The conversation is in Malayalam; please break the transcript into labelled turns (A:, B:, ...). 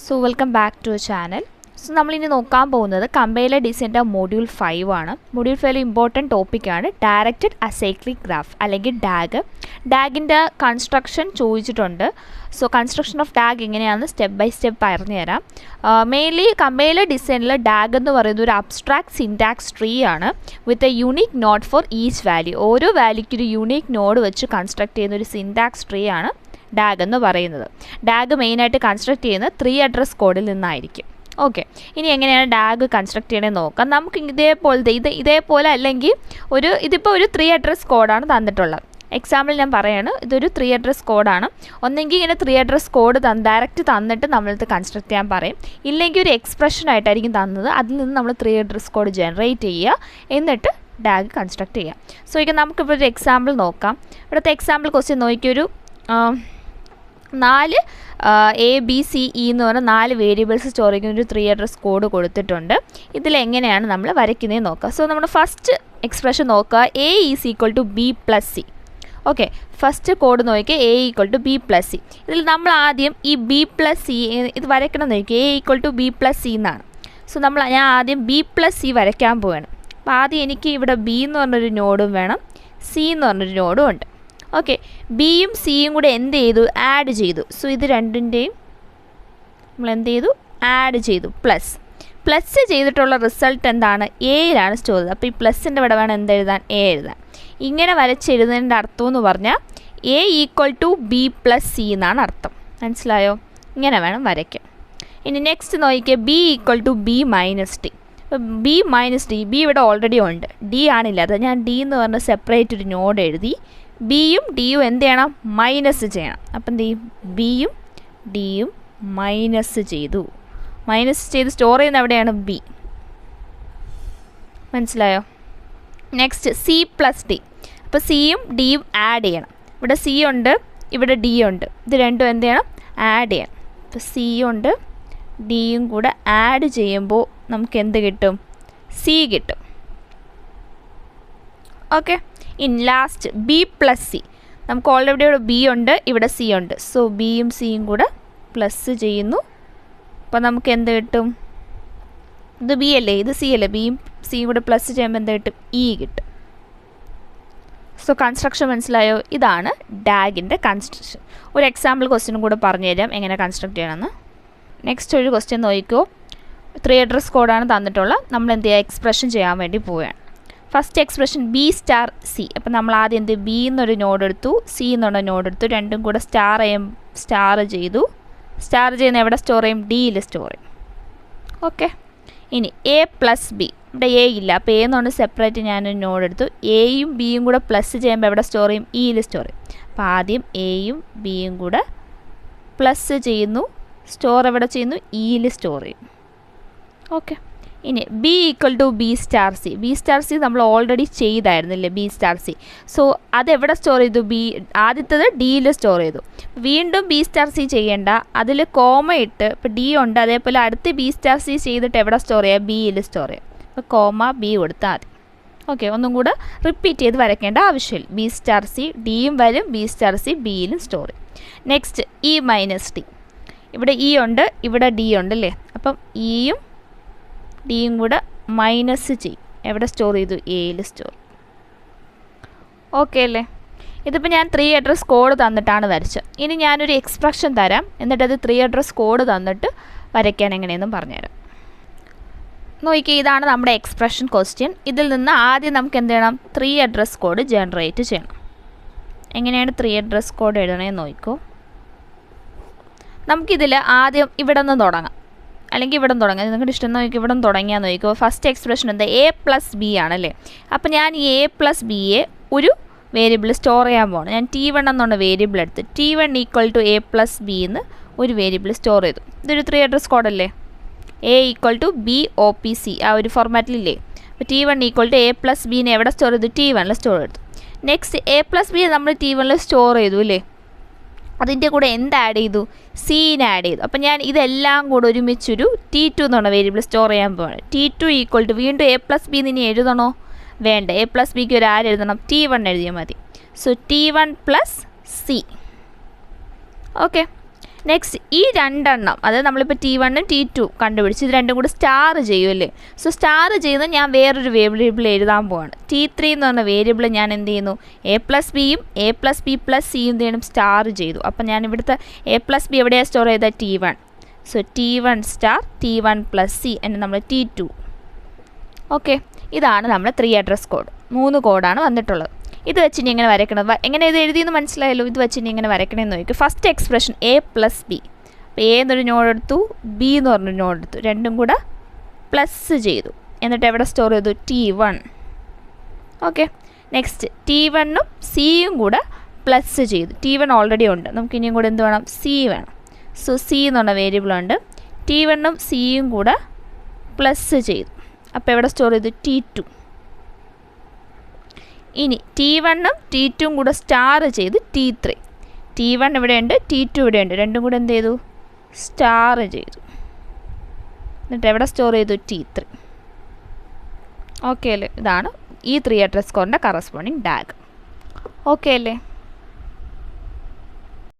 A: So welcome back to our channel. So നമ്മൾ ഇനി നോക്കാൻ പോകുന്നത് കമ്പൈലർ ഡിസൈൻ്റെ മൊഡ്യൂൾ 5 ആണ്. മൊഡ്യൂൾ 5 ഇമ്പോർട്ടൻറ്റ് ടോപ്പിക്കാണ് ഡയറക്റ്റഡ് അസൈക്ലിക് ഗ്രാഫ് അല്ലെങ്കിൽ ഡാഗ്. ഡാഗിൻ്റെ കൺസ്ട്രക്ഷൻ ചോദിച്ചിട്ടുണ്ട്. സോ കൺസ്ട്രക്ഷൻ ഓഫ് ഡാഗ് എങ്ങനെയാണെന്ന് സ്റ്റെപ്പ് ബൈ സ്റ്റെപ്പ് പറഞ്ഞു തരാം. മെയിൻലി കമ്പൈലർ ഡിസൈനിൽ ഡാഗ് എന്ന് പറയുന്നത് ഒരു അബ്സ്ട്രാക്ട് സിൻടാക്സ് ട്രീ ആണ് with a unique node for each value. ഓരോ വാല്യൂക്ക് ഒരു യൂണിക് നോഡ് വെച്ച് കൺസ്ട്രക്ട് ചെയ്യുന്ന ഒരു സിൻടാക്സ് ട്രീ ആണ് ഡാഗ് എന്ന് പറയുന്നത്. ഡാഗ് മെയിനായിട്ട് കൺസ്ട്രക്ട് ചെയ്യുന്നത് 3 അഡ്രസ് കോഡിൽ നിന്നായിരിക്കും. ഓക്കെ, ഇനി എങ്ങനെയാണ് ഡാഗ് കൺസ്ട്രക്ട് ചെയ്യണമെന്ന് നോക്കാം. നമുക്ക് ഇതേപോലെ അല്ലെങ്കിൽ ഇതിപ്പോൾ ഒരു 3 അഡ്രസ് കോഡാണ് തന്നിട്ടുള്ളത്. എക്സാമ്പിൾ ഞാൻ പറയാണ്, ഇതൊരു 3 അഡ്രസ് കോഡാണ്. ഒന്നെങ്കിൽ ഇങ്ങനെ 3 അഡ്രസ് കോഡ് ഡയറക്റ്റ് തന്നിട്ട് നമ്മളിത് കൺസ്ട്രക്ട് ചെയ്യാൻ പറയും. ഇല്ലെങ്കിൽ ഒരു എക്സ്പ്രഷൻ ആയിട്ടായിരിക്കും തന്നത്. അതിൽ നിന്ന് നമ്മൾ 3 അഡ്രസ് കോഡ് ജനറേറ്റ് ചെയ്യുക, എന്നിട്ട് ഡാഗ് കൺസ്ട്രക്ട് ചെയ്യാം. സോ ഇപ്പം നമുക്കിപ്പോൾ ഒരു എക്സാമ്പിൾ നോക്കാം. ഇവിടുത്തെ എക്സാമ്പിൾ ക്വസ്റ്റ്യൻ നോക്കിയൊരു 4 ABCE എന്ന് പറഞ്ഞാൽ 4 വേരിയബിൾസ് സ്റ്റോർ ചെയ്യുന്ന ഒരു 3 അഡ്രസ് കോഡ് കൊടുത്തിട്ടുണ്ട്. ഇതിലെങ്ങനെയാണ് നമ്മൾ വരയ്ക്കുന്നതെന്ന് നോക്കുക. സോ നമ്മൾ ഫസ്റ്റ് എക്സ്പ്രഷൻ നോക്കുക, A is equal to B plus C. Okay, first code നോക്കിയാൽ A equal to B plus C. ഇതിൽ നമ്മൾ ആദ്യം ഈ B പ്ലസ് C ഇത് വരയ്ക്കണം എന്ന് നോക്കുക. A equal to B plus C എന്നാണ്. സോ ഞാൻ ആദ്യം B പ്ലസ് C വരയ്ക്കാൻ പോവുകയാണ്. അപ്പോൾ ആദ്യം എനിക്ക് ഇവിടെ B എന്ന് പറഞ്ഞൊരു നോഡും വേണം, C എന്ന് പറഞ്ഞൊരു നോഡും ഉണ്ട്. ഓക്കെ, ബിയും സിയും കൂടെ എന്ത് ചെയ്തു, ആഡ് ചെയ്തു. സോ ഇത് രണ്ടിൻ്റെയും നമ്മൾ എന്ത് ചെയ്തു, ആഡ് ചെയ്തു. പ്ലസ് ചെയ്തിട്ടുള്ള റിസൾട്ട് എന്താണ്, എയിലാണ് സ്റ്റോർ ചെയ്തത്. അപ്പോൾ ഈ പ്ലസിൻ്റെ ഇവിടെ വേണം എന്തെഴുതാൻ, എ എഴുതാൻ. ഇങ്ങനെ വരച്ചെഴുതുന്നതിൻ്റെ അർത്ഥം എന്ന് പറഞ്ഞാൽ A equal to B plus C എന്നാണ് അർത്ഥം. മനസ്സിലായോ? ഇങ്ങനെ വേണം വരയ്ക്കാൻ. ഇനി നെക്സ്റ്റ് നോക്കിയാൽ B equal to B minus D. അപ്പോൾ B മൈനസ് D, B ഇവിടെ ഓൾറെഡി ഉണ്ട്, D ആണില്ലാത്തത്. ഞാൻ D എന്ന് പറഞ്ഞ സെപ്പറേറ്റ് ഒരു നോഡ് എഴുതി. ബിയും ഡിയും എന്ത് ചെയ്യണം, മൈനസ് ചെയ്യണം. അപ്പം എന്ത് ചെയ്യും, ബിയും ഡിയും മൈനസ് ചെയ്തു. മൈനസ് ചെയ്ത് സ്റ്റോർ ചെയ്യുന്ന എവിടെയാണ്, ബി. മനസ്സിലായോ? Next C plus D. അപ്പോൾ സിയും ഡിയും ആഡ് ചെയ്യണം. ഇവിടെ C ഉണ്ട്, ഇവിടെ D ഉണ്ട്. ഇത് രണ്ടും എന്ത് ചെയ്യണം, ആഡ് ചെയ്യണം. അപ്പോൾ C ഉണ്ട് ഡിയും കൂടെ ആഡ് ചെയ്യുമ്പോൾ നമുക്ക് എന്ത് കിട്ടും, C കിട്ടും. Okay, in last B plus C. നമുക്ക് ഓൾറെഡി ഇവിടെ B ഉണ്ട്, ഇവിടെ C ഉണ്ട്. സോ ബിയും സിയും കൂടെ പ്ലസ് ചെയ്യുന്നു. അപ്പോൾ നമുക്ക് എന്ത് കിട്ടും, ഇത് B അല്ലേ, ഇത് C അല്ലേ, ബിയും സിയും കൂടെ പ്ലസ് ചെയ്യുമ്പോൾ എന്ത് കിട്ടും, E കിട്ടും. സോ കൺസ്ട്രക്ഷൻ മനസ്സിലായോ? ഇതാണ് ഡാഗിൻ്റെ കൺസ്ട്രക്ഷൻ. ഒരു എക്സാമ്പിൾ ക്വസ്റ്റ്യനും കൂടെ പറഞ്ഞു തരാം എങ്ങനെ കൺസ്ട്രക്ട് ചെയ്യണമെന്ന്. നെക്സ്റ്റ് ഒരു ക്വസ്റ്റ്യൻ നോക്കിക്കോ. 3 അഡ്രസ് കോഡാണ് തന്നിട്ടുള്ളത്. നമ്മൾ എന്ത് ചെയ്യുക, എക്സ്പ്രഷൻ ചെയ്യാൻ വേണ്ടി പോവുകയാണ്. First expression B star C. അപ്പം നമ്മൾ ആദ്യം എന്ത്, B എന്നൊരു നോഡ് എടുത്തു, C എന്നുള്ള നോഡ് എടുത്തു. രണ്ടും കൂടെ സ്റ്റാർ ചെയ്തു. സ്റ്റാർ ചെയ്യുന്ന എവിടെ സ്റ്റോർ ചെയ്യും, ഡിയിൽ സ്റ്റോർ ചെയ്യും. ഓക്കെ, ഇനി A പ്ലസ് B. ഇവിടെ A ഇല്ല, അപ്പോൾ A എന്നുകൊണ്ട് സെപ്പറേറ്റ് ഞാനൊരു നോഡ് എടുത്തു. എയും ബിയും കൂടെ പ്ലസ് ചെയ്യുമ്പോൾ എവിടെ സ്റ്റോർ ചെയ്യും, ഇയിൽ സ്റ്റോർ ചെയ്യും. അപ്പോൾ ആദ്യം എയും ബിയും കൂടെ പ്ലസ് ചെയ്യുന്നു, സ്റ്റോർ എവിടെ ചെയ്യുന്നു, ഇയിൽ സ്റ്റോർ ചെയ്യും. ഓക്കെ, ഇനി B equal to B star C. B star C നമ്മൾ ഓൾറെഡി ചെയ്തായിരുന്നില്ലേ, B സ്റ്റാർ C. സോ അതെവിടെ സ്റ്റോർ ചെയ്തു, ആദ്യത്തേത് ഡിയിൽ സ്റ്റോർ ചെയ്തു. വീണ്ടും B സ്റ്റാർ C ചെയ്യേണ്ട, അതിൽ കോമ ഇട്ട്, ഇപ്പോൾ D ഉണ്ട്, അതേപോലെ അടുത്ത് B സ്റ്റാർ C ചെയ്തിട്ട് എവിടെ സ്റ്റോർ ചെയ്യുക, ബിയിൽ സ്റ്റോർ ചെയ്യുക. അപ്പോൾ കോമ B കൊടുത്താൽ മതി. ഓക്കെ, ഒന്നും കൂടെ റിപ്പീറ്റ് ചെയ്ത് വരയ്ക്കേണ്ട ആവശ്യമില്ല. B സ്റ്റാർ C, ഡിയും വരും, B സ്റ്റാർ C ബിയിലും സ്റ്റോർ ചെയ്യും. Next E minus D. ഇവിടെ E ഉണ്ട്, ഇവിടെ D ഉണ്ടല്ലേ. അപ്പം ഇയും ഡിയും കൂടെ മൈനസ് ചെയ്യും, എവിടെ സ്റ്റോർ ചെയ്തു, എയിൽ സ്റ്റോർ. ഓക്കെ അല്ലേ? ഇതിപ്പോൾ ഞാൻ 3 അഡ്രസ് കോഡ് തന്നിട്ടാണ് വരച്ചത്. ഇനി ഞാനൊരു എക്സ്പ്രഷൻ തരാം, എന്നിട്ട് അത് 3 അഡ്രസ് കോഡ് തന്നിട്ട് വരയ്ക്കാൻ എങ്ങനെയെന്നും പറഞ്ഞുതരാം. നോക്കിയാൽ ഇതാണ് നമ്മുടെ എക്സ്പ്രഷൻ ക്വസ്റ്റ്യൻ. ഇതിൽ നിന്ന് ആദ്യം നമുക്ക് എന്ത് ചെയ്യണം, 3 അഡ്രസ് കോഡ് ജനറേറ്റ് ചെയ്യണം. എങ്ങനെയാണ് 3 അഡ്രസ് കോഡ് എഴുതണേന്ന് നോക്കിക്കോ. നമുക്കിതിൽ ആദ്യം ഇവിടെ നിന്ന് തുടങ്ങാം, അല്ലെങ്കിൽ ഇവിടെ നിന്ന് തുടങ്ങാം. നിങ്ങളുടെ ഇഷ്ടം നോക്കി ഇവിടെ നിന്ന് തുടങ്ങിയാൽ നോക്കിക്കോ. ഫസ്റ്റ് എക്സ്പ്രഷൻ എന്താ, A പ്ലസ് B ആണല്ലേ. അപ്പോൾ ഞാൻ ഈ A പ്ലസ് ബിയെ ഒരു വേരിയബിൾ സ്റ്റോർ ചെയ്യാൻ പോകണം. ഞാൻ T1 എന്നുള്ള വേരിയബിൾ എടുത്ത് T1 equal to A plus B എന്ന് ഒരു വേരിയബിൾ സ്റ്റോർ ചെയ്തു. ഇതൊരു 3 അഡ്രസ് കോഡല്ലേ. A equal to B OPC ആ ഒരു ഫോർമാറ്റിലില്ലേ. അപ്പോൾ T1 equal to A plus ബിനെ എവിടെ സ്റ്റോർ ചെയ്തു, T1 സ്റ്റോർ ചെയ്തു. നെക്സ്റ്റ് A പ്ലസ് ബി നമ്മൾ T1 സ്റ്റോർ ചെയ്തു അല്ലേ. അതിൻ്റെ കൂടെ എന്ത് ആഡ് ചെയ്തു, സീനെ ആഡ് ചെയ്തു. അപ്പം ഞാൻ ഇതെല്ലാം കൂടെ ഒരുമിച്ചൊരു T2 എന്നുള്ള വേരിയബിൾ സ്റ്റോർ ചെയ്യാൻ പോവാണ്. T2 ഈക്വൽ ടു വീണ്ടും A പ്ലസ് ബി ഇനി എഴുതണോ, വേണ്ട. A പ്ലസ് ബിക്ക് ഒരു ആര് എഴുതണം, T1 എഴുതിയാൽ മതി. So T1 plus C. Okay, next ഈ രണ്ടെണ്ണം അതായത് നമ്മളിപ്പോൾ T1 T2 കണ്ടുപിടിച്ച് ഇത് രണ്ടും കൂടി സ്റ്റാർ ചെയ്യുമല്ലേ. സോ സ്റ്റാർ ചെയ്യുന്നത് ഞാൻ വേറൊരു വേരിയബിൾ എഴുതാൻ പോവാണ്. T3 എന്ന് പറഞ്ഞ വേരിയബിൾ ഞാൻ എന്ത് ചെയ്യുന്നു, A+Bയും A+B+Cയും എന്ത് ചെയ്യണം, സ്റ്റാർ ചെയ്തു. അപ്പം ഞാൻ ഇവിടുത്തെ A+B എവിടെയാണ് സ്റ്റോർ ചെയ്തത്, T1. So T1 star T1+C എന്ന് നമ്മൾ T2. ഓക്കെ, ഇതാണ് നമ്മുടെ 3 അഡ്രസ് കോഡ്. 3 കോഡാണ് വന്നിട്ടുള്ളത്. ഇത് വെച്ച് ഇനി എങ്ങനെ വരയ്ക്കണം, എങ്ങനെ ഇത് എഴുതിയെന്ന് മനസ്സിലായല്ലോ. ഇത് വെച്ച് ഇനി എങ്ങനെ വരയ്ക്കണമെന്ന് നോക്കി. First expression A+B. അപ്പോൾ A എന്നൊരു നോഡ് എടുത്തു, B എന്ന് പറഞ്ഞൊരു നോഡ് എടുത്തു, രണ്ടും കൂടെ പ്ലസ് ചെയ്തു. എന്നിട്ട് എവിടെ സ്റ്റോർ ചെയ്തു, T1. ഓക്കെ, നെക്സ്റ്റ് T1ഉം Cയും കൂടെ പ്ലസ് ചെയ്തു. T1 ഓൾറെഡി ഉണ്ട്, നമുക്ക് ഇനിയും കൂടെ എന്ത് വേണം, C വേണം. സോ C എന്ന് പറഞ്ഞ വേരിയബിളുണ്ട്. T1ഉം Cയും കൂടെ പ്ലസ് ചെയ്തു. അപ്പോൾ എവിടെ സ്റ്റോർ ചെയ്തു, T2. ഇനി T1ഉം T2ഉം കൂടെ സ്റ്റാർ ചെയ്ത് T3. T1 ഇവിടെയുണ്ട്, T2 ഇവിടെയുണ്ട്, രണ്ടും കൂടെ എന്ത് ചെയ്തു, സ്റ്റാർ ചെയ്തു. എന്നിട്ട് എവിടെ സ്റ്റോർ ചെയ്തു, T3. ഓക്കെ അല്ലേ, ഇതാണ് ഈ 3 അഡ്രസ് കോഡിൻ്റെ കറസ്പോണ്ടിങ് ഡയഗ്രം. ഓക്കെ അല്ലേ.